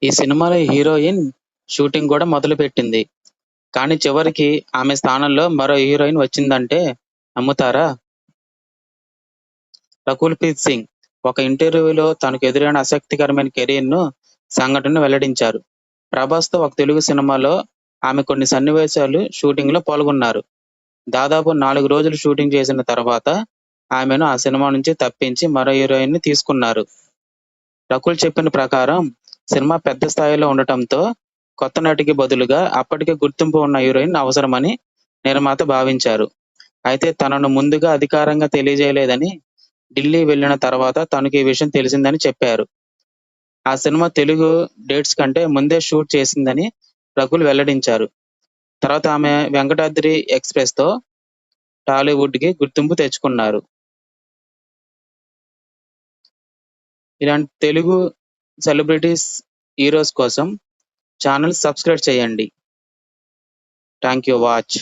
ఈ సినిమాలో heroine shooting కూడా మొదలుపెట్టింది. కానీ చివరికి ఆమె స్థానంలో మరో హీరోయిన్ వచ్చిందంటే నమ్ముతారా? రకుల్ ప్రీత్ సింగ్ ఒక ఇంటర్వ్యూలో తనకు ఎదురైన ఆసక్తికరమైన కెరీర్ సంఘటనను వెల్లడించారు. ప్రభాస్‌తో ఒక తెలుగు సినిమాలో ఆమె కొన్ని సన్నివేశాలు షూటింగ్‌లో పాల్గొన్నారు. దాదాపు 4 రోజులు షూటింగ్ చేసిన తర్వాత ఆమెను ఆ సినిమా నుంచి తప్పించి మరో హీరోయిన్‌ని తీసుకున్నారు. రకుల్ చెప్పిన ప్రకారం సినిమా పెద్ద స్థాయిలో ఉండటంతో కొత్త నటికి బదులుగా అప్పటికే గుర్తింపు ఉన్న హీరోయిన్ అవసరమని నిర్మాత భావించారు. అయితే తనను ముందుగా అధికారంగా తెలియజేయలేదని, ఢిల్లీ వెళ్లిన తర్వాత తనకు ఈ విషయం తెలిసిందని చెప్పారు. ఆ సినిమా తెలుగు డేట్స్ కంటే ముందే షూట్ చేసిందని రకుల్ వెల్లడించారు. తర్వాత ఆమె 'వెంకటాద్రి ఎక్స్‌ప్రెస్'తో టాలీవుడ్‌కి గుర్తింపు తెచ్చుకున్నారు. ఇలాంటి తెలుగు సెలబ్రిటీస్, హీరోస్ కోసం ఛానెల్ సబ్స్క్రైబ్ చేయండి. Thank you watch.